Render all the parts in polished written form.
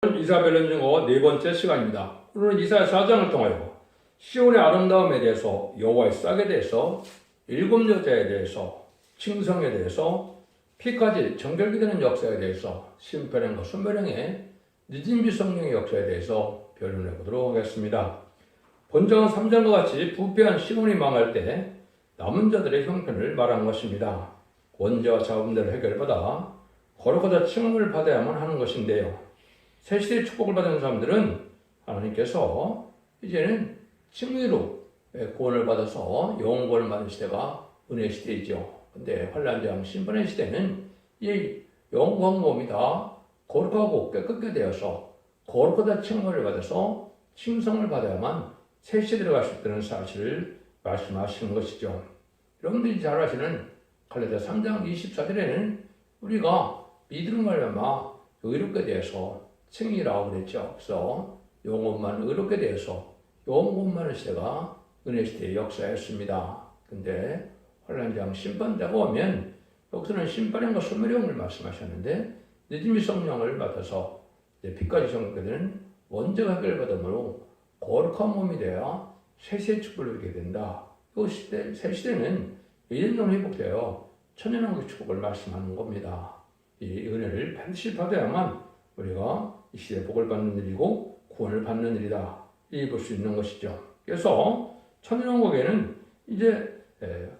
이사벨론 증거 네 번째 시간입니다. 오늘은 이사야 4장을 통하여 시온의 아름다움에 대해서, 여호와의 싹에 대해서, 일곱 여자에 대해서, 칭성에 대해서, 피까지 정결케 되는 역사에 대해서, 심판행과 순멸행의 늦은비 성령의 역사에 대해서 변론해 보도록 하겠습니다. 본장은 3장과 같이 부패한 시온이 망할 때 남은 자들의 형편을 말한 것입니다. 원죄와 자범대로 해결받아 거룩하다 칭함을 받아야만 하는 것인데요. 새 시대의 축복을 받은 사람들은 하나님께서 이제는 칭의로 구원을 받아서 영원구원을 받는 시대가 은혜의 시대이죠. 근데 환란장 심판의 시대는 이 영원한 몸이 다 거룩하고 깨끗게 되어서 거룩하다 칭함을 받아서 칭송을 받아야만 새 시대에 들어갈 수 있다는 사실을 말씀하시는 것이죠. 여러분들이 잘 아시는 갈라디아 3장 24절에는 우리가 믿음을 말미암아 의롭게 되어서 칭의라고 그랬죠. 그래서 영혼만 의롭게 되어서 영혼만의 시대가 은혜 시대의 역사였습니다. 근데 환란장 심판대가 오면 여기서는 심판행과 소멸행을 말씀하셨는데 늦은비 성령을 받아서 피까지 정결케 되는 원죄가 해결받음으로 거룩한 몸이 되어 새 축복을 누리게 된다. 이 시대, 새 시대는 1년으로 회복되어 천년왕국의 축복을 말씀하는 겁니다. 이 은혜를 반드시 받아야만 우리가 이 시대에 복을 받는 일이고 구원을 받는 일이다. 이 볼 수 있는 것이죠. 그래서 천년왕국에는 이제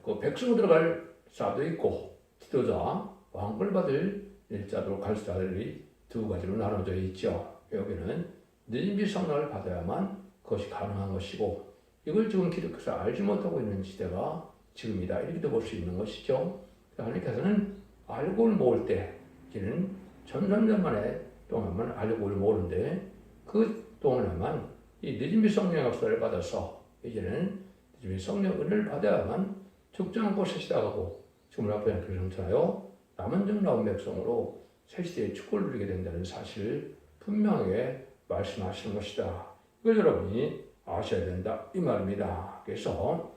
그 백성으로 들어갈 자도 있고 지도자, 왕권을 받을 일자로 갈 자들이 두 가지로 나눠져 있죠. 여기는 늦은비 성령을 받아야만 그것이 가능한 것이고 이걸 지금 기독교에서 알지 못하고 있는 시대가 지금이다. 이렇게도 볼 수 있는 것이죠. 하나님께서는 알고를 모을 때 이제는 천삼년 만에 동안만 알고를 모르는데 그 동안에만 이 늦은비 성령 역사를 받아서 이제는 늦은비 성령 은혜를 받아야만 죽지 않고 새 시대하고 지금 앞에 그러잖아요. 남은 정 나온 백성으로 새 시대의 축복을 누리게 된다는 사실을 분명하게 말씀하시는 것이다. 이걸 여러분이 아셔야 된다 이 말입니다. 그래서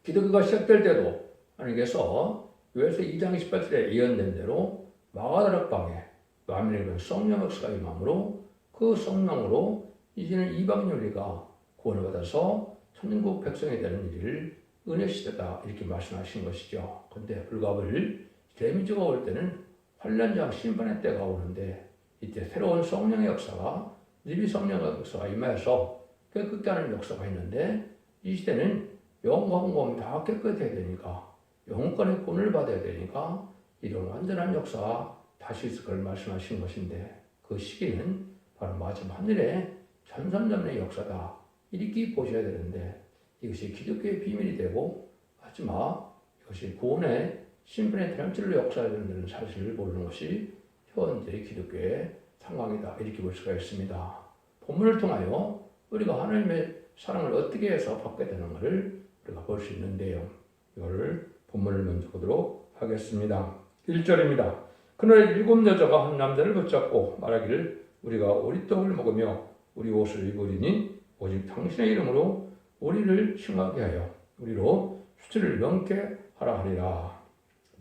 기독교가 시작될 때도 하나님께서 요에서 2장 28절에 예언된 대로 마가다락방에 만민의 성령 역사가 임함으로 그 성령으로 이제는 이방 윤리가 구원을 받아서 천국 백성이 되는 일을 은혜 시대다 이렇게 말씀하신 것이죠. 그런데 불가불 데미지가 올 때는 환란장 심판의 때가 오는데 이때 새로운 성령의 역사가 니비 성령의 역사가 임하여서 깨끗게 하는 역사가 있는데 이 시대는 영과 몸이 다 깨끗해야 되니까 영권의 구원을 받아야 되니까 이런 완전한 역사가 다시 있을 걸 말씀하신 것인데 그 시기는 바로 마지막 하늘의 천삼년의 역사다 이렇게 보셔야 되는데 이것이 기독교의 비밀이 되고 마지막 이것이 구원의 심판의 대명절로 역사해야 된다는 사실을 모르는 것이 현재 기독교의 상황이다 이렇게 볼 수가 있습니다. 본문을 통하여 우리가 하나님의 사랑을 어떻게 해서 받게 되는가를 우리가 볼 수 있는데요. 이거를 본문을 먼저 보도록 하겠습니다. 1절입니다. 그날 일곱 여자가 한 남자를 붙잡고 말하기를 우리가 우리 떡을 먹으며 우리 옷을 입으리니 오직 당신의 이름으로 우리를 칭하게 하여 우리로 수치를 명케 하라 하리라.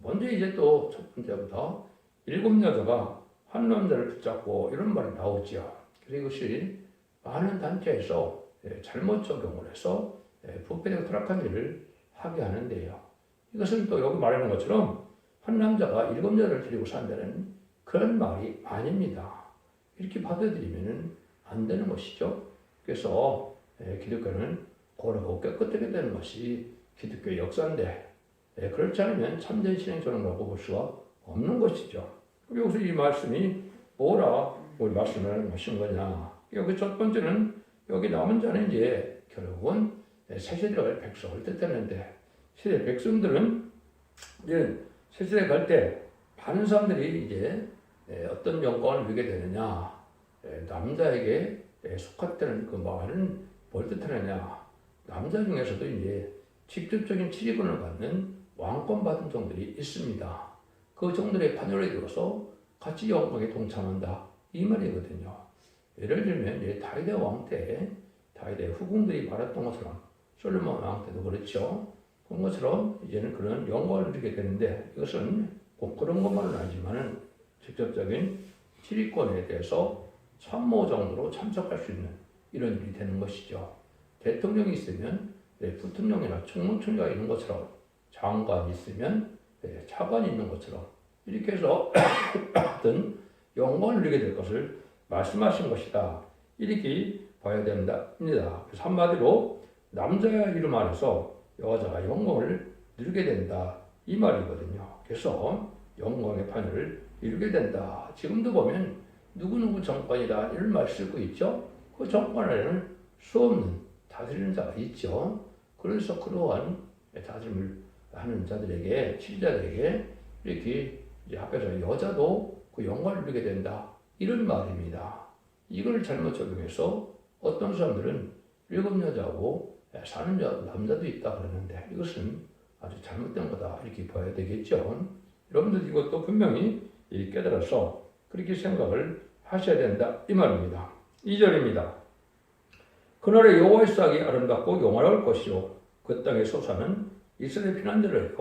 먼저 이제 또 첫 번째부터 일곱 여자가 한 남자를 붙잡고 이런 말이 나오죠. 그래서 이것이 많은 단체에서 잘못 적용을 해서 부패되고 타락한 일을 하게 하는데요. 이것은 또 여기 말하는 것처럼 한 남자가 일곱 여자를 데리고 산다는 그런 말이 아닙니다. 이렇게 받아들이면 안 되는 것이죠. 그래서 기독교는 거룩하고 깨끗하게 되는 것이 기독교의 역사인데 그렇지 않으면 참된 신앙생활이라고 볼 수가 없는 것이죠. 그리고 여기서 이 말씀이 뭐라 우리 말씀을 하신 거냐. 여기 첫 번째는 여기 남은 자는 이제 결국은 새 시대에 갈 백성을 뜻했는데 시대 백성들은 이제 새 시대에 갈 때 많은 사람들이 이제 어떤 영광을 누리게 되느냐 남자에게 속했다는 그 말은 뭘 뜻하느냐 남자 중에서도 이제 직접적인 지휘권을 받는 왕권 받은 종들이 있습니다. 그 종들의 판결에 들어서 같이 영광에 동참한다 이 말이거든요. 예를 들면 이제 다윗의 왕 때 다윗의 후궁들이 말했던 것처럼 솔로몬 왕 때도 그렇죠. 그런 것처럼 이제는 그런 영광을 누리게 되는데 이것은 꼭 그런 것만은 아니지만은 직접적인 지휘권에 대해서 참모 정도로 참석할 수 있는 이런 일이 되는 것이죠. 대통령이 있으면 부통령이나 총무총장이 있는 것처럼 장관이 있으면 차관이 있는 것처럼 이렇게 해서 어떤 영광을 누리게 될 것을 말씀하신 것이다. 이렇게 봐야 됩니다. 그래서 한마디로 남자의 이름 안에서 여자가 영광을 누리게 된다. 이 말이거든요. 그래서 영광의 판을 이루게 된다. 지금도 보면 누구누구 정권이다 이런 말 쓰고 있죠. 그 정권 안에는 수 없는 다스리는 자가 있죠. 그래서 그러한 다스림을 하는 자들에게, 지휘자들에게 이렇게 앞에서 여자도 그 영광을 누리게 된다. 이런 말입니다. 이걸 잘못 적용해서 어떤 사람들은 7여자하고 사는 남자도 있다 그러는데 이것은 아주 잘못된 거다. 이렇게 봐야 되겠죠. 여러분들 이것도 분명히 깨달아서 그렇게 생각을 하셔야 된다. 이 말입니다. 2절입니다. 그날의 여호와의 싹이 아름답고 영화로울 것이요 그 땅에 솟아는 이스라엘 피난자를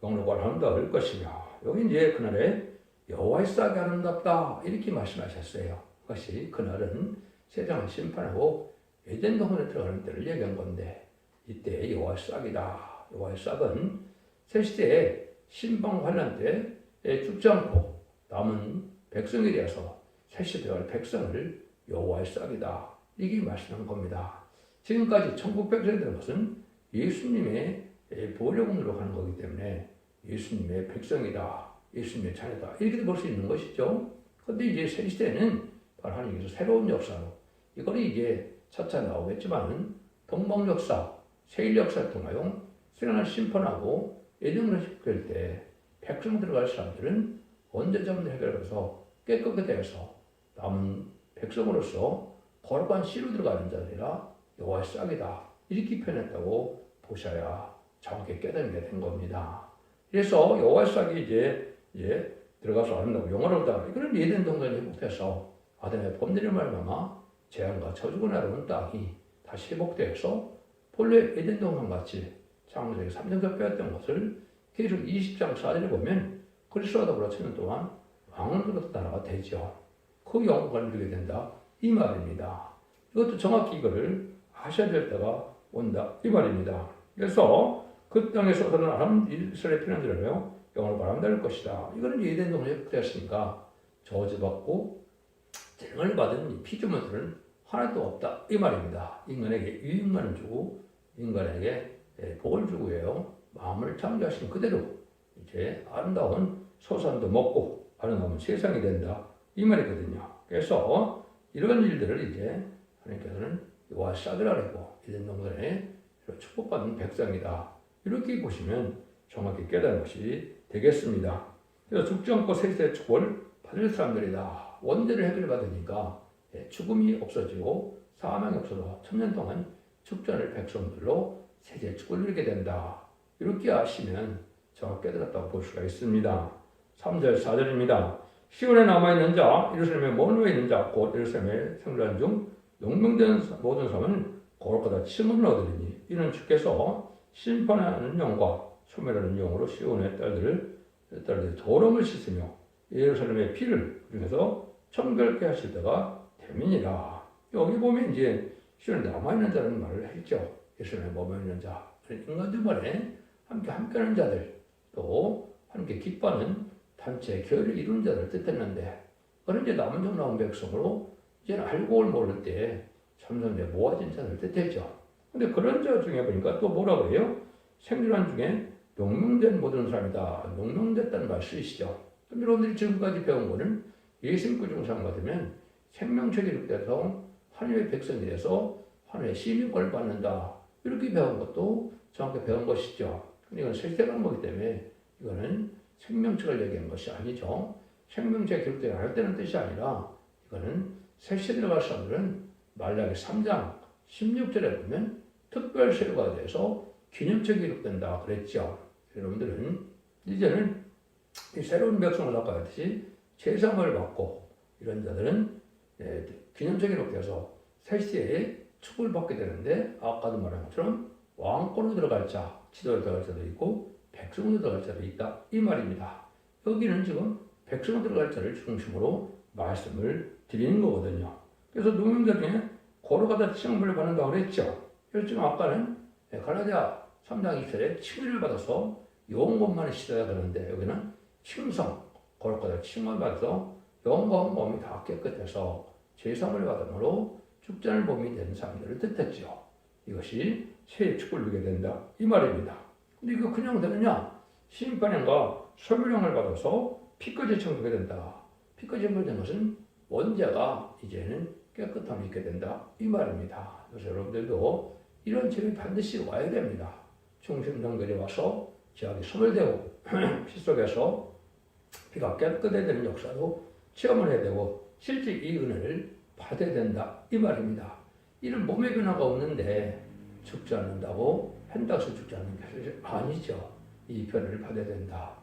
영롱과 아름다울 것이며 여기 이제 그날에 여호와의 싹이 아름답다 이렇게 말씀하셨어요. 그것이 그날은 세상을 심판하고 에덴 동산에 들어가는 때를 얘기한 건데 이때 여호와의 싹이다. 여호와의 싹은 새 시대에 신방 환란 때 죽지 않고 남은 백성에 대해서 새 시대에 갈 백성을 여호와의 싹이다. 이게 말씀한 겁니다. 지금까지 천국 백성들은 것은 예수님의 보혈공으로 가는 거기 때문에 예수님의 백성이다. 예수님의 자녀다. 이렇게 볼 수 있는 것이죠. 그런데 이제 새 시대는 바로 하나님께서 새로운 역사로 이거는 이제 차차 나오겠지만 동방 역사, 세일 역사를 통하여 세상을 심판하고 예정을 시킬 때 백성 들어갈 사람들은 언제쯤 해결해서 깨끗하게 되어서 남은 백성으로서 거룩한 씨로 들어가는 자들이라 여호와의 싹이다. 이렇게 표현했다고 보셔야 정확히 깨닫게 된 겁니다. 그래서 여호와의 싹이 이제 들어가서 아름다고 영화로다. 이거는 에덴 동산이 회복돼서 아담의 범죄를 말미암아 재앙과 저주가 날아온 땅이 다시 회복되어서 본래 에덴 동산같이 창세기 3장에서 빼앗던 것을 계속 20장 4절에 보면 그리스도와 더불어 천년 동안 왕으로부터 나라가 되죠. 그 영광을 누리게 된다. 이 말입니다. 이것도 정확히 이거를 하셔야 될 때가 온다. 이 말입니다. 그래서 그 땅에 쏟아는 이스라엘 피난자들이요 영원히 바람될 것이다. 이거는 에덴 동산에 회복되었으니까 저주받고 재앙을 받은 피조물들은 하나도 없다. 이 말입니다. 인간에게 유익만을 주고 인간에게 복을 주고요. 마음을 창조하신 그대로 이제 아름다운 소산도 먹고 아름다운 세상이 된다. 이 말이거든요. 그래서 이런 일들을 이제 하나님께서는 여호와 싹이라고 에덴 동산에 축복받는 백성이다. 이렇게 보시면 정확히 깨달은 것이 되겠습니다. 그래서 죽지 않고 세세의 축복을 받을 사람들이다. 원죄를 해결받으니까 죽음이 없어지고 사망이 없어서 천년 동안 죽지 않을 백성들로 세세의 축복을 누리게 된다. 이렇게 아시면 정확히 깨달았다고 볼 수가 있습니다. 3절 4절입니다. 시온에 남아있는 자, 예루살렘에 머물러 있는 자, 곧 예루살렘의 생존 중 용명된 모든 사람은 거룩하다 칭함을 얻으리니 이는 주께서 심판하는 영과 소멸하는 영으로 시온의 딸들이 도름을 씻으며 예루살렘의 피를 중에서 청결케 하실 때가 되민이라. 여기 보면 이제 시온에 남아있는 자라는 말을 했죠. 예루살렘에 머물러 자, 인간들 간에 함께하는 자들, 또 함께 기뻐하는 단체, 교회를 이루는 자들을 뜻했는데 그런 이제 남은 종 나온 백성으로 이제는 알고 모를 때 참선에 모아진 자들을 뜻했죠. 근데 그런 자 중에 보니까 또 뭐라 그래요? 생존한 중에 용명된 모든 사람이다. 용명됐다는 말 쓰이시죠. 그럼 여러분들이 지금까지 배운 거는 예수 믿고 중상 받으면 생명책이 기록돼서 하나님의 백성이 돼서 하나님의 시민권을 받는다. 이렇게 배운 것도 정확히 배운 것이죠. 근데 이건 실생활 거기 때문에 이거는 생명책을 얘기한 것이 아니죠. 생명책 기록되지 않을 때는 뜻이 아니라 이거는 새시에 들어갈 사람들은 말라기 3장 16절에 보면 특별 세류가 돼서 기념책이 기록된다 그랬죠. 여러분들은 이제는 이 새로운 백성을 낚아야듯이 제사를 받고 이런 자들은 기념책이 기록돼서 새시에 축복을 받게 되는데 아까도 말한 것처럼 왕권으로 들어갈 자, 지도로 들어갈 자도 있고 백성으로 들어갈 자도 있다. 이 말입니다. 여기는 지금 백성으로 들어갈 자를 중심으로 말씀을 드리는 거거든요. 그래서 누명들이 걸어가다 칭함을 받는다고 그랬죠. 그래서 지금 아까는 갈라디아 3장 2절에 칭의를 받아서 영혼만 씻어야 되는데 여기는 칭성, 걸어가다 칭함을 받아서 영과 몸이 다 깨끗해서 제사함을 받음으로 죽지 않을 몸이 된 사람들을 뜻했죠. 이것이 새 축을 누게 된다 이 말입니다. 근데 이거 그냥 되느냐? 심판형과 소멸형을 받아서 피까지 청구하게 된다. 피까지 청구된 것은 원죄가 이제는 깨끗함이 있게 된다 이 말입니다. 그래서 여러분들도 이런 책이 반드시 와야 됩니다. 중심정결이 와서 지하기 소멸되고 피 속에서 피가 깨끗해지는 역사도 체험을 해야 되고 실제 이 은혜를 받아야 된다 이 말입니다. 이런 몸의 변화가 없는데 죽지 않는다고 한다고 죽지 않는 게 아니죠. 이 변화를 받아야 된다.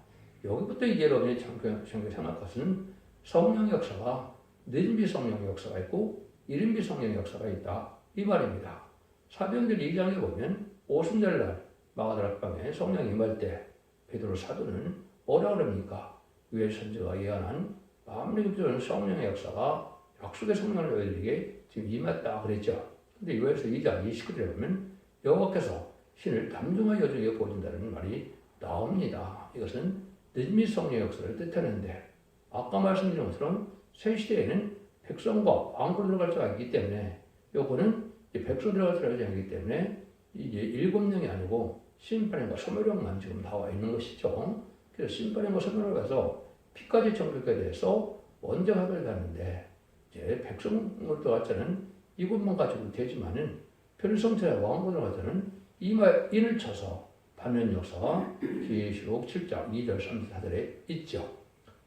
여기부터 이제 여러분이 생각할 것은 성령의 역사가 늦은비 성령의 역사가 있고 이른비 성령의 역사가 있다 이 말입니다. 사도행전 2장에 보면 오순절날 마가다락방에 성령이 임할 때 베드로 사도는 뭐라 그럽니까? 위에 선지가 예언한 마음의 성령의 역사가 약속의 성령을 너희들에게 지금 임했다 그랬죠. 근데 요에서 2장 29절에 보면 여호와께서 신을 담중하여 여중에 보여준다는 말이 나옵니다. 이것은 늦미 성령의 역사를 뜻하는데 아까 말씀드린 것처럼 새 시대에는 백성과 왕으로 들어갈 자가 있기 때문에 요거는 백성 들어갈 자가 아니기 때문에 이제 7명이 아니고 심판형과 소멸형만 지금 나와 있는 것이죠. 그래서 심판형과 소멸을 가서 피까지 청구하게 돼서 먼저 학을 가는데 이제 백성을 들어갈 자는 이것만 가지고 되지만은 편성체와 왕으로 들어갈 자는 인을 쳐서 받는 역사가 계시록 7장 2절 3절 4절에 있죠.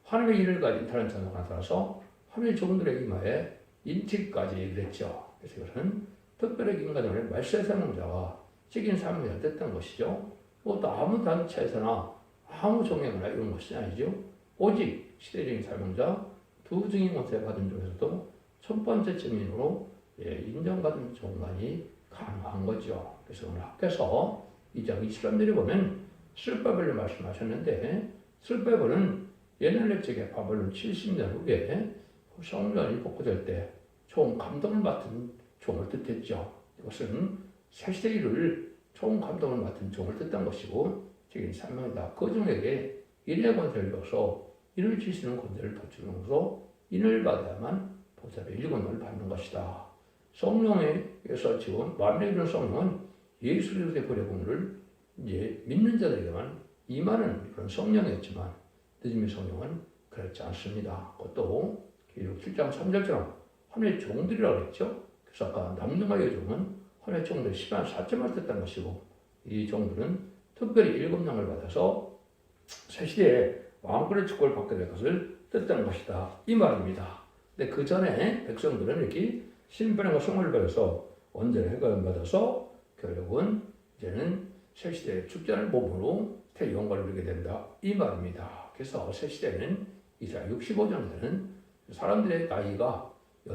하나님의 일을 가진 다른 자가 나타나서 하나님의 종들의 이마에 인치까지 그랬죠. 그래서 이것은 특별하게 인간을 말세 사명자가 책임 사명자가 됐던 것이죠. 그것도 아무 단체에서나 아무 종교나 이런 것이 아니죠. 오직 시대적인 사명자 두 증인 권세 받은 중에서도 첫 번째 증인으로 인정받은 종만이 가능한 거죠. 그래서 오늘 학교에서 2장 23절에 보면 슬바벨을 말씀하셨는데 슬바벨은 옛날 옛적에 바벨론 70년 후에 성전이 복구될 때 총 감독을 맡은 종을 뜻했죠. 이것은 새시대 일을 총 감독을 맡은 종을 뜻한 것이고 책임 사명이다. 그 종에게 인의 권세를 줘서 인을 지시는 권세를 더 주면서 인을 받아야만 보살의 일권을 받는 것이다. 성령에서 지금 만민의 이룬 성령은 예수 그리스도의 보혈의 공로를 이제 믿는 자들에게만 임하는 그런 성령이었지만 늦음의 성령은 그렇지 않습니다. 그것도 기록 7장 3절처럼 하나님의 종들이라고 했죠. 그래서 아까 남녀의 종은 하나님의 종들의 10만 4천만 뜻한 것이고 이 종들은 특별히 7명을 받아서 새시대에 왕권의 축복을 받게 될 것을 뜻하는 것이다. 이 말입니다. 근데 그 전에 백성들은 이렇게 심판과 성을 받아서 언제나 해가 받아서 결국은 이제는 새시대의 죽지 않을 몸으로 영광을 누리게 된다. 이 말입니다. 그래서 새시대는 이사 65년 되는 사람들의 나이가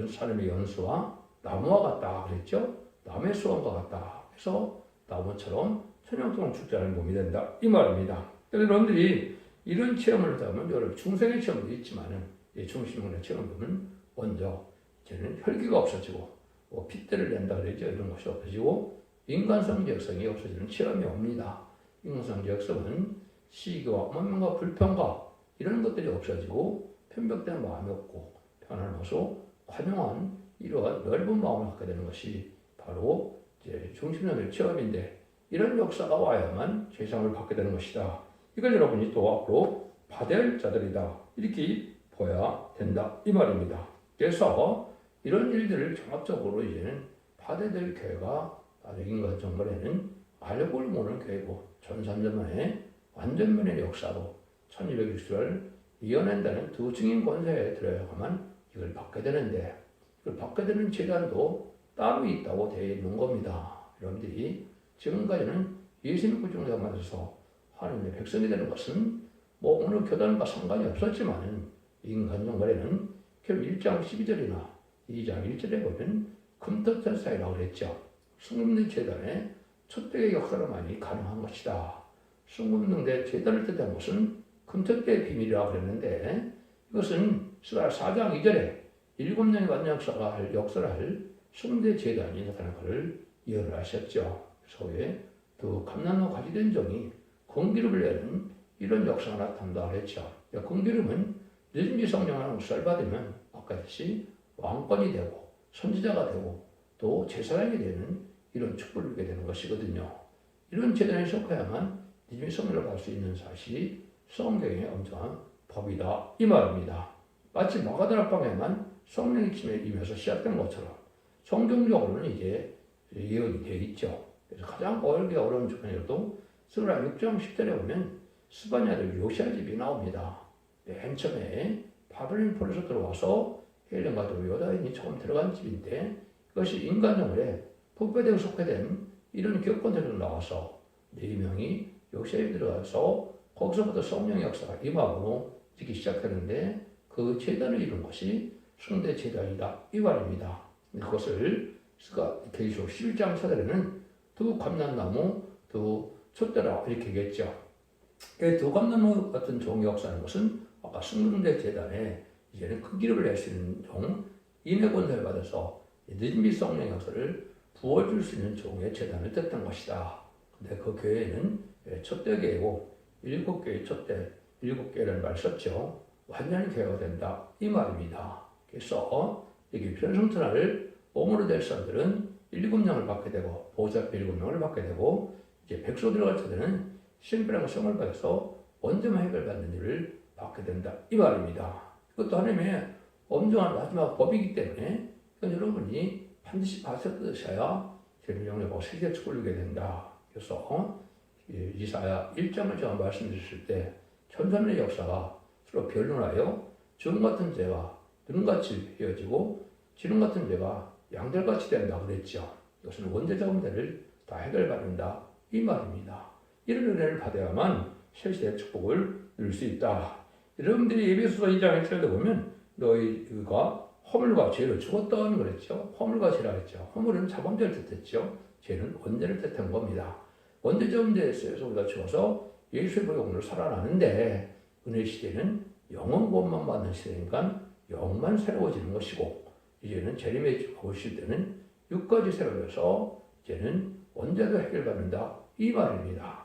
사람의 연수와 나무와 같다 그랬죠. 나무의 수원과 같다. 그래서 나무처럼 천년동안 죽지 않을 몸이 된다. 이 말입니다. 그래서 여러분들이 이런 체험을 하면 여러분 중생의 체험도 있지만은 이 중심론의 체험은 먼저 이제는 혈기가 없어지고 핏대를 낸다 그러죠. 이런 것이 없어지고 인간성 지역성이 없어지는 체험이 옵니다. 인간성 지역성은 시기와 원망과 불평과 이런 것들이 없어지고 편벽된 마음이 없고 편안하고 관용한 이러한 넓은 마음을 갖게 되는 것이 바로 이제 중심론의 체험인데 이런 역사가 와야만 세상을 받게 되는 것이다. 이걸 여러분이 또 앞으로 받아야 할 자들이다. 이렇게 보아야 된다. 이 말입니다. 그래서 이런 일들을 종합적으로 이제는 받아야 될 교회가 나중에 인간 정벌에는 알고를 모르는 교회고 1300년 만에 완전면의 역사로 1260을 이어낸다는 두 증인 권세에 들어야만 이걸 받게 되는데 이걸 받게 되는 재단도 따로 있다고 되어 있는 겁니다. 여러분들이 지금까지는 예수님 구중자가 맞아서 하나님의 백성이 되는 것은 뭐 어느 교단과 상관이 없었지만 인간 정벌에는 결국 1장 12절이나 2장 1절에 보면 금토천사이라고 그랬죠. 승금대 재단의 첫대의 역사로만이 가능한 것이다. 승금대 재단을 뜻한 것은 금토대의 비밀이라고 그랬는데 이것은 스가랴 4장 2절에 7명의 완전역사가 역사를 할 성대 제단이 나타난 것을 예언을 하셨죠. 그래서 왜 또 감람나무 가지된 종이 공기름을 내는 이런 역사가 나타난다 그랬죠. 공기름은 늦은지 성령하고 썰받으면 아까 했듯이 왕권이 되고 선지자가 되고 또 제사장이 되는 이런 축복을 누리게 되는 것이거든요. 이런 제단에 속해야만 늦은지 성령을 받을 수 있는 사실이 성경의 엄정한 법이다 이 말입니다. 마치 마가다락방에만 성령의 침에 임해서 시작된 것처럼 성경적으로는 이제 예언이 되어 있죠. 그래서 가장 어려운 조건이라도 스가랴 6장 10절에 보면 스바냐들 요시야 집이 나옵니다. 맨 처음에 바벨론 포로에서 들어와서 헬렌과 요다인이 처음 들어간 집인데 그것이 인간정을에 북배대에 속해된 이런 교권들로 나와서 4명이 요시야에 들어가서 거기서부터 성령의 역사가 임함으로 있기 시작하는데 그 제단을 이룬 것이 성대 제단이다 이 말입니다. 그것을 계시록 11장 4절에는 두 감람나무 두 촛대라 이렇게 얘기했죠. 두 감람나무 같은 종이 역사하는 것은 아까 성대 제단에 이제는 큰 기름을 낼 수 있는 종, 인의 권세를 받아서 늦은비 성령 역사를 부어줄 수 있는 종의 제단을 뜻한 것이다. 근데 그 교회는 촛대교회고 7개의 촛대, 7개라는 말을 썼죠. 완전히 교회가 된다 이 말입니다. 그래서 이게 편성천하를 몸으로 될 사람들은 7명을 받게 되고 보호자 7명을 받게 되고 이제 백소 들어갈 때는 신비라는 성을 받아서 언제만 해결받는 일을 받게 된다 이 말입니다. 이것도 하나님의 엄정한 마지막 법이기 때문에 여러분이 반드시 받으셔야 재림 영역하고 세계 축복을 누리게 된다. 그래서 이사야 1장을 제가 말씀드렸을 때 천사의 역사가 서로 변론하여 주름 같은 죄가 눈같이 헤어지고 지름 같은 죄가 양들같이 된다 그랬죠. 이것은 원죄자 문제를 다 해결받는다 이 말입니다. 이런 은혜를 받아야만 실시의 축복을 누릴 수 있다. 여러분들이 에베소서 2장 1절에 보면 너희가 허물과 죄로 죽었다는 그랬죠. 허물과 죄라 했죠. 허물은 자범죄를 뜻했죠. 죄는 원죄를 뜻한 겁니다. 원죄자 문제에서 우리가 죽어서 예수의 보혈로 살아나는데 은혜 시대는 영원 구원만 받는 시대니까 영만 새로워지는 것이고 이제는 재림에 오실 때는 6가지 새로워져서 이제는 언제도 해결받는다 이 말입니다.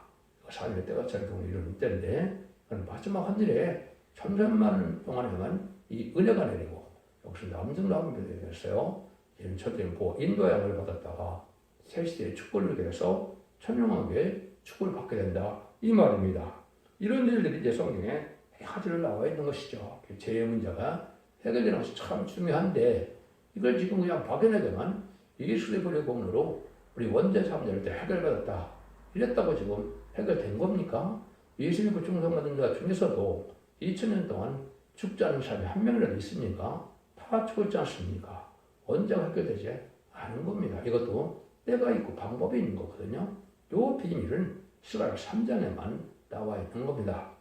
삶의 때가 차례로 이루는 때인데 마지막 하늘에 천천만 동안에만 이 은혜가 내리고 여기서 남중남북이 되었어요. 이제는 첫째는 인도양을 받았다가 새 시대에 축복을 누리게 돼서 천명하게 축복을 받게 된다 이 말입니다. 이런 일들이 이제 성경에 하지를 나와 있는 것이죠. 죄의 문제가 해결되는 것이 참 중요한데 이걸 지금 그냥 박연하게만 예수의 보혈의 공로로 우리 원죄 사함될 때 해결받았다 이랬다고 지금 해결된 겁니까? 예수님 그 중생받은 자 중에서도 2000년 동안 죽지 않은 사람이 한 명이라도 있습니까? 다 죽었지 않습니까? 언제가 해결되지 않은 겁니다. 이것도 때가 있고 방법이 있는 거거든요. 요 비밀은 스가랴 3장에만 나와 있는 겁니다.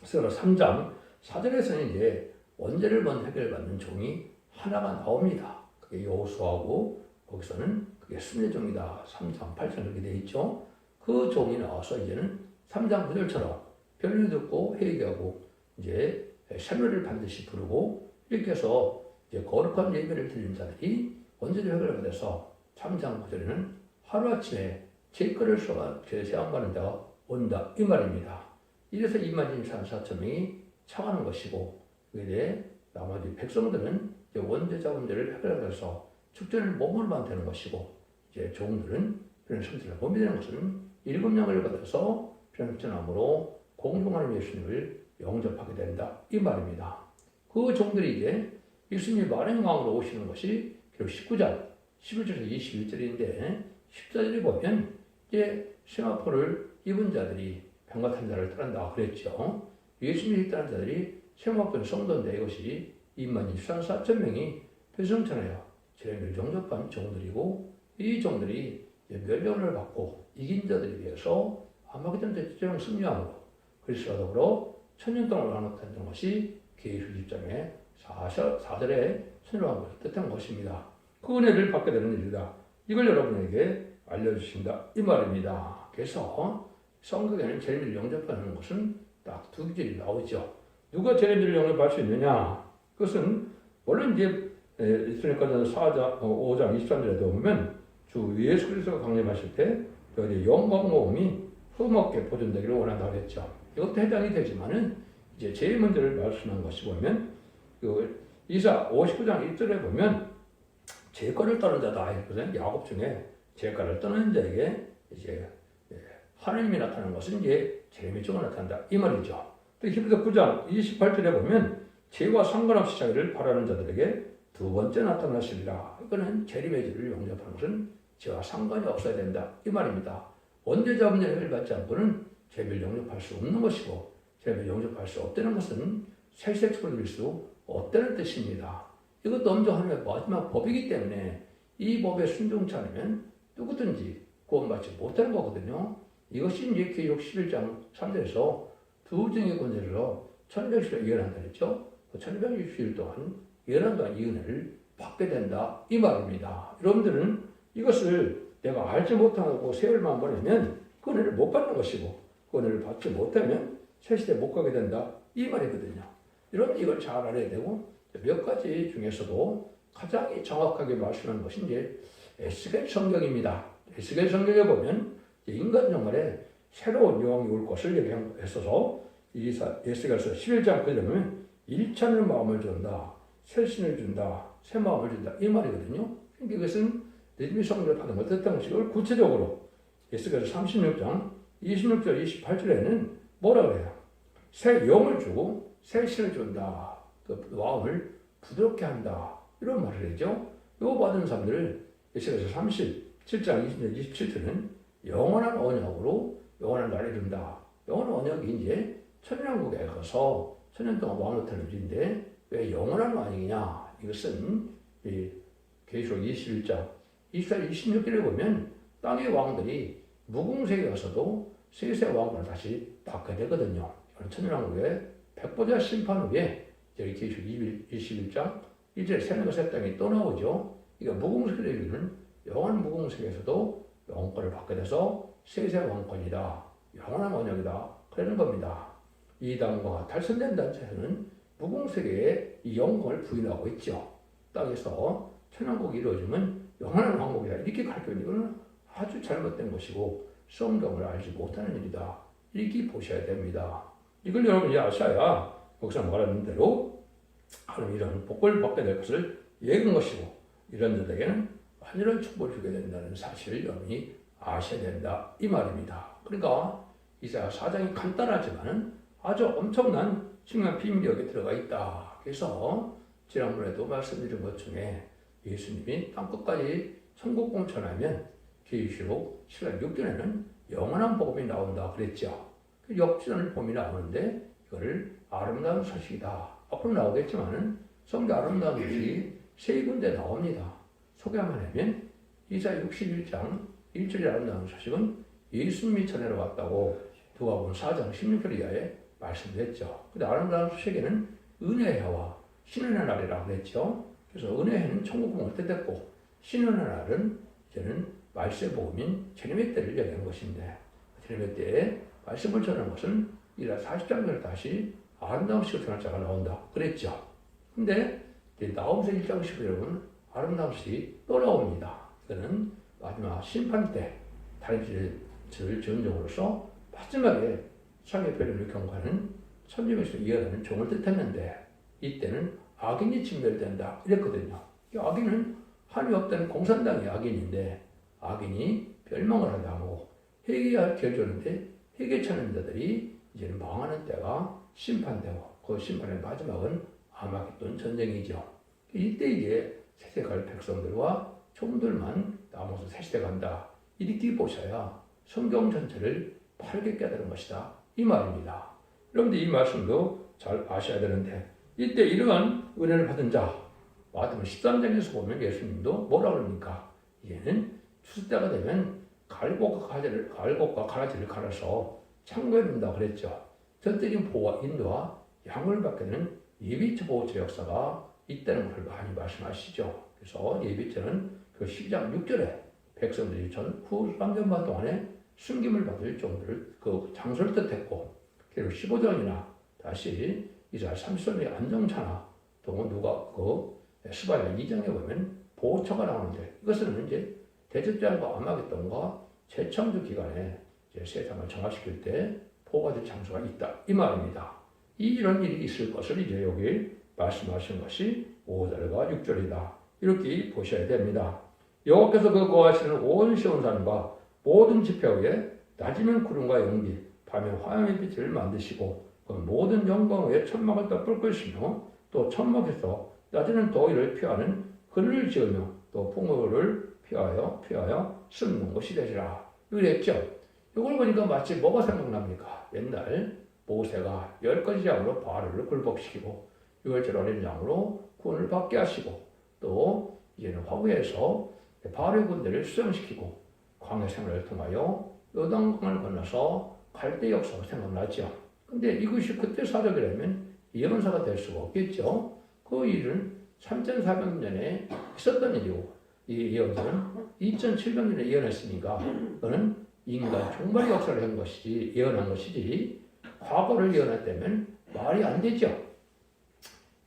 스가랴 3장 4절에서는 이제 원죄를 먼저 해결받는 종이 하나가 나옵니다. 그게 여호수아고 거기서는 그게 순례종이다. 3장 8절 그렇게 되어 있죠. 그 종이 나와서 이제는 3장 9절처럼 별을 듣고 회개하고 이제 샘물을 반드시 부르고 이렇게 해서 이제 거룩한 예배를 드리는 자들이 원죄를 해결받아서 3장 9절에는 하루아침에 죄거를 세움받는 자가 온다 이 말입니다. 이래서 22,400명이 차가는 것이고 그에 나머지 백성들은 이제 원죄자 문제를 해결해서 축전을 몸으로만 되는 것이고 이제 종들은 그런 성질을 몸이 되는 것은 7명을 받아서 변천함으로 공동하는 예수님을 영접하게 된다 이 말입니다. 그 종들이 이제 예수님이 만왕의 왕으로 오시는 것이 결국 19장 11절에서 21절인데 14절에 보면 이제 세마포를 입은 자들이 병과 탄자를 따른다 그랬죠. 예수님이 따른 자들이 세마포는 성도인데 이것이 22,400명이 배성천하여 재림을 영접한 종들이고 이 종들이 멸령을 받고 이긴 자들에 비해서 아마겟돈 대전을 승리함으로 그리스도와 더불어 천년 동안 왕노했던 것이 계시록 10장의 4절에 선언한 것을 뜻한 것입니다. 그 은혜를 받게 되는 일이다. 이걸 여러분에게 알려주신다 이 말입니다. 그래서 성경에는 재림을 영접하는 것은 딱 두 계절이 나오죠. 누가 재림을 영접할 수 있느냐? 그것은 물론 이제 이스라엘까지 4장, 5장 23절에도 보면 주 예수 그리스도가 강림하실 때 여기 영광 모험이 흠없게 보존되기를 원한다고 했죠. 이것도 해당이 되지만은 이제 제일 먼저를 말씀한 것이 보면 그 이사 59장 1절에 보면 제거를 떠는 자다 했거든요. 야곱 중에 제거를 떠는 자에게 이제 하나님이 나타나는 것은 이제 제레미야 쪽으로 나타난다 이 말이죠. 또 히브리서 9장 28절에 보면 죄와 상관없이 자기를 바라는 자들에게 두 번째 나타나시리라. 이거는 재림의주를 영접하는 것은 죄와 상관이 없어야 된다 이 말입니다. 언제 잡은 예를 받지 않고는 죄를 영접할 수 없는 것이고 죄를 영접할 수 없다는 것은 세세축을 누릴 수 없다는 뜻입니다. 이것도 엄정 하나님의 마지막 법이기 때문에 이 법에 순종치 않으면 누구든지 구원받지 못하는 거거든요. 이것이 이제 계시록 11장 3절에서 두 증의 권세로 1260일 예언한다 했죠. 1260일 동안 예언한 이 은혜를 받게 된다 이 말입니다. 여러분들은 이것을 내가 알지 못하고 세월만 보내면 그 은혜를 못 받는 것이고 그 은혜를 받지 못하면 새 시대에 못 가게 된다 이 말이거든요. 여러분 이걸 잘 알아야 되고 몇 가지 중에서도 가장 정확하게 말씀하는 것이 이제 에스겔 성경입니다. 에스겔 성경에 보면 인간 정말에 새로운 영광이 올 것을 얘기했어서 에스겔서 11장 9절에 보면 일찬의 마음을 준다, 새 신을 준다, 새 마음을 준다 이 말이거든요. 그러니까 이것은 느낌이 성령을 받은 것 뜻한 것이 이걸 구체적으로 에스겔서 36장 26절 28절에는 뭐라 그래요? 새 영을 주고 새 신을 준다. 그 마음을 부드럽게 한다. 이런 말을 하죠. 이거 받은 사람들을 에스겔서 37장 20절 27절은 영원한 언약으로 영원한 날을 이룬다. 영원한 언약이 이제 천년왕국에 가서 천년 동안 왕노릇하는 일인데 왜 영원한 왕이냐? 이것은 계시록 21장 24절 26절에 보면 땅의 왕들이 무궁세에 가서도 세세 왕국을 다시 받게 되거든요. 천년왕국의 백보자 심판 후에 계시록 21장 1절에 새하늘과 새 땅이 또 나오죠. 이게 무궁세를 이루는 영원한 무궁세에서도 영권을 받게 돼서 세세 왕권이다. 영원한 언약이다. 그러는 겁니다. 이단과 탈선된 자는 무궁세계에 이 영권을 부인하고 있죠. 땅에서 천왕국이 이루어지면 영원한 왕국이다. 이렇게 가르치는 이거는 아주 잘못된 것이고 성경을 알지 못하는 일이다. 이렇게 보셔야 됩니다. 이걸 여러분이 아셔야 목사님 말하는 대로 하나님 이런 복을 받게 될 것을 예견한 것이고 이런 자들에게는 완전한 축복을 주게 된다는 사실을 여러분이 아셔야 된다. 이 말입니다. 그러니까 이사야 4장이 간단하지만 아주 엄청난 중요한 비밀이 여기 들어가 있다. 그래서 지난번에도 말씀드린 것 중에 예수님이 땅끝까지 천국 공천하면 계시록 7장 6절에는 영원한 복음이 나온다 그랬죠. 그 역전을 봄이 나오는데 이거를 아름다운 소식이다. 앞으로 나오겠지만은 성경 아름다운 소식이 세 군데 나옵니다. 소개만 하면 이사야 61장 1절의 아름다운 소식은 예수님이 전해러 왔다고 누가복음 4장 16절 이하에 말씀드렸죠. 근데 아름다운 소식에는 은혜의 해와 신의 날이라고 했죠. 그래서 은혜의 해는 천국공을 뜻했고 신의 날은 이제는 말세 복음인 재림의 때를 얘기하는 것인데 재림의 때에 말씀을 전하는 것은 이라 40장을 다시 아름다운 소식을 전할 자가 나온다 그랬죠. 근데 나홈서 1장 10절은 아름다운 소식이 또 나옵니다. 이거는 마지막 심판 때 다른 짓을 지은 종으로서 마지막에 상의 배려를 경고하는 천지명에서 이어가는 종을 뜻했는데 이때는 악인이 진멸된다 이랬거든요. 이 악인은 한이 없다는 공산당이 악인인데 악인이 멸망을 하고 회개할 결정인데 회개 찾는 자들이 이제는 망하는 때가 심판되고 그 심판의 마지막은 아마겟돈 전쟁이죠. 이때 이제 세세 갈 백성들과 종들만 남아서 새 시대 간다. 이렇게 보셔야 성경 전체를 바르게 깨달은 것이다. 이 말입니다. 여러분들 이 말씀도 잘 아셔야 되는데 이때 이러한 은혜를 받은 자 마태복음 13장에서 보면 예수님도 뭐라 그럽니까? 이제는 추수 때가 되면 갈곡과 가라지를 갈아서 창고에 넣는다 그랬죠. 전적인 보호와 인도와 양을 받게 되는 예비처 보호처 역사가 있다는 것을 많이 말씀하시죠. 그래서 예비처는 그 12장 6절에 백성들이 후 3년반 동안에 숨김을 받을 정도를 그 장소를 뜻했고 그리고 15장이나 다시 이스라엘 30선의 안정차나 또 누가 스바냐 2장에 보면 보초가 나오는데 이것은 이제 대제사장과 암하겟돈과 재창조 기간에 이제 세상을 정화시킬 때 보호가 될 장소가 있다 이 말입니다. 이런 일이 있을 것을 이제 여기 말씀하신 것이 5절과 6절이다 이렇게 보셔야 됩니다. 여호와께서 그 거하시는 온 시온산과 모든 지표 위에 낮이면 구름과 연기 밤에 화염의 빛을 만드시고 그 모든 영광 위에 천막을 덮을 것이며 또 천막에서 낮에는 더위를 피하는 그늘을 지으며 또 풍우를 피하여 숨는 곳이 되리라. 이랬죠. 이걸 보니까 마치 뭐가 생각납니까? 옛날 모세가 10가지 양으로 바알을 굴복시키고 6월절 어린 양으로 구원을 받게 하시고 또 이제는 화구에서 바알의 군대를 수정시키고 광야 생활을 통하여 요단강을 건너서 갈대 역사가 생각나죠. 근데 이것이 그때 사적이라면 예언사가 될 수가 없겠죠. 그 일은 3400년에 있었던 일이고 이 예언들은 2700년에 예언했으니까 그거는 인간 종말의 역사를 한 것이지 예언한 것이지 과거를 예언했다면 말이 안 되죠.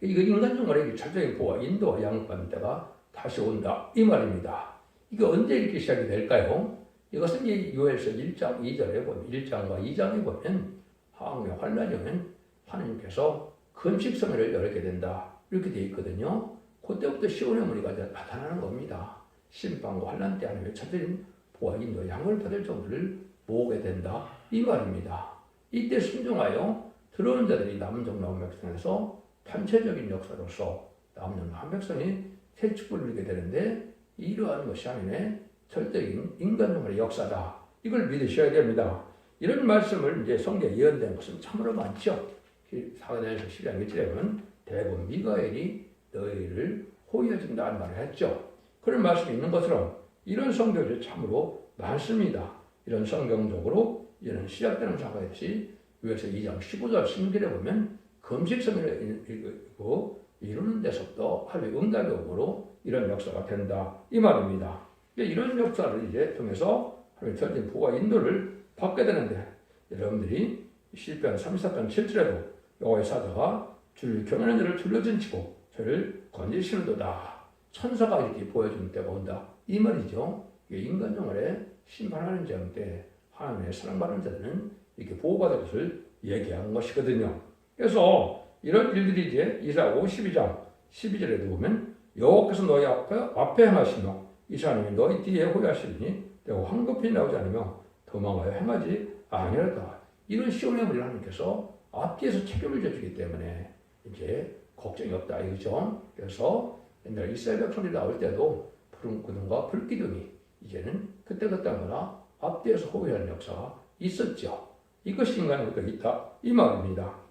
이거 인간 종말의 철저히 보아 인도와 양육받는 때가 다시 온다 이 말입니다. 이게 언제 이렇게 시작이 될까요? 이것은 이 요엘서 1장 2절에 보면 1장과 2장에 보면 항해 환란이 오면 하나님께서 금식성회를 열게 된다 이렇게 되어 있거든요. 그때부터 시온의 무리가 나타나는 겁니다. 심판과 환란 때 아니면 첫째는 보아 인도 양을 받을 정도를 모으게 된다 이 말입니다. 이때 순종하여 들어온 자들이 남은 종 백성에서 단체적인 역사로서 남은 한 백성이 새 축복을 누리게 되는데 이러한 것이 아니네 절대적인 인간종말의 역사다. 이걸 믿으셔야 됩니다. 이런 말씀을 이제 성경에 예언된 것은 참으로 많죠. 사가랴서 12장 1절에 보면 대부분 미가엘이 너희를 호위해준다는 말을 했죠. 그런 말씀이 있는 것처럼 이런 성경이 참으로 많습니다. 이런 성경적으로 이제는 시작되는 사과였지 요엘서 2장 15절 16절에 보면 금식성을 이루는 데서부터 하루의 응답의 오므로 이런 역사가 된다 이 말입니다. 이런 역사를 이제 통해서 하나님의 전진 보호와 인도를 받게 되는데 여러분들이 시편 34편 7절에도 여호와의 사자가 주를 경외하는 자를 둘러진치고 저를 건지시는도다. 천사가 이렇게 보여주는 때가 온다 이 말이죠. 인간 종말에 심판하는 장 때 하나님의 사랑받는 자들은 이렇게 보호받을 것을 얘기하는 것이거든요. 그래서 이런 일들이 이제 이사야 52장 12절에도 보면 여호와께서 너희 앞에 행하시며 이스라엘이 너희 뒤에 호위하시리니 내가 황급히 나오지 않으며 도망하여 행하지 아니하리다. 이런 시온의 무리를 하나님께서 앞뒤에서 책임을 져주기 때문에 이제 걱정이 없다 이거죠. 그래서 옛날 이스라엘 백성들이 나올 때도 푸른 구름과 불기둥이 이제는 그때마다 앞뒤에서 호위하는 역사가 있었죠. 이것이 인간의 것이 있다 이 말입니다.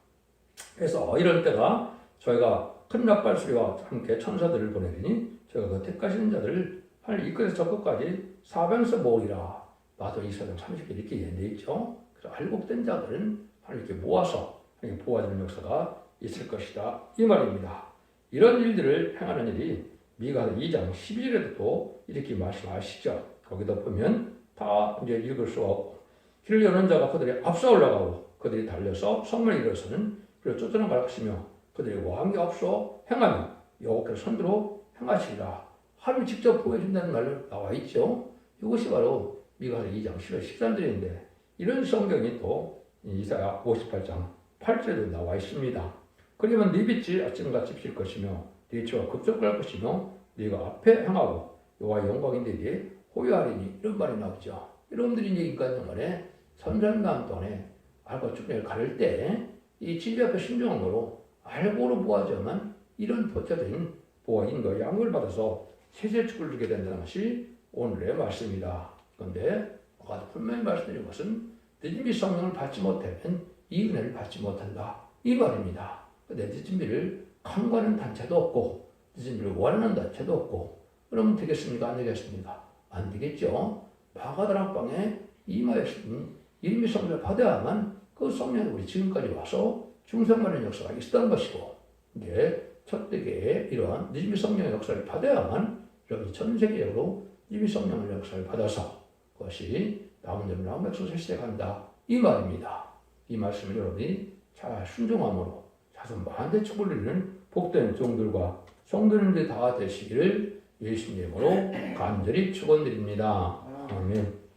그래서 이럴 때가 저희가 큰 나팔 소리와 함께 천사들을 보내리니 저희가 그 택하시는 자들을 하늘 이끝에서 저 끝까지 사방에서 모으리라. 마도 2장 30절 이렇게 얘기되어 있죠. 그래서 알곡된 자들은 하늘 이렇게 모아서 보호하는 역사가 있을 것이다 이 말입니다. 이런 일들을 행하는 일이 미가 2장 12절에도 또 이렇게 말씀하시죠. 거기다 보면 다 이제 읽을 수 없고 길을 여는 자가 그들이 앞서 올라가고 그들이 달려서 성문에 이르러서는 그를 쫓아나가라 하시며 그들이 왕이 앞서 행하며 여호와께서 선두로 행하시리라. 하나님이 직접 보여준다는 말로 나와 있죠. 이것이 바로 미가서 2장 10절 13절인데 이런 성경이 또 이사야 58장 8절에도 나와 있습니다. 그러면 네 빛이 아침같이 필 것이며 네 주가 급속할 것이며 네가 앞에 행하고 여호와의 영광인데 네에 호위하리니 이런 말이 나오죠. 여러분들이 이제 인간 영혼에 선전감 동안에 알고 죽음을 가를 때 이 진리 앞에 순종함으로 알고로 보아야만 이런 보태된 보호와 인도 양을 받아서 세세 축을 주게 된다는 것이 오늘의 말씀입니다. 그런데 분명히 말씀드린 것은 내 준비 성령을 받지 못하면 이 은혜를 받지 못한다 이 말입니다. 내 준비를 강구하는 단체도 없고 내 준비를 원하는 단체도 없고 그러면 되겠습니까? 안 되겠습니까? 안 되겠죠. 마가다락방에 임하였으니 이름이 성령을 받아야만 그 성령이 우리 지금까지 와서 중생만의 역사가 있었던 것이고 이제 첫 대계에 이러한 니즈미 성령의 역사를 받아야만 여러분이 전 세계적으로 니즈미 성령의 역사를 받아서 그것이 남은 남은 백성을 시작한다 이 말입니다. 이 말씀을 여러분이 잘 순종함으로 자손 만대 축복을 누리는 복된 종들과 성도님들이 다 되시기를 예수님으로 간절히 축원드립니다. 아멘.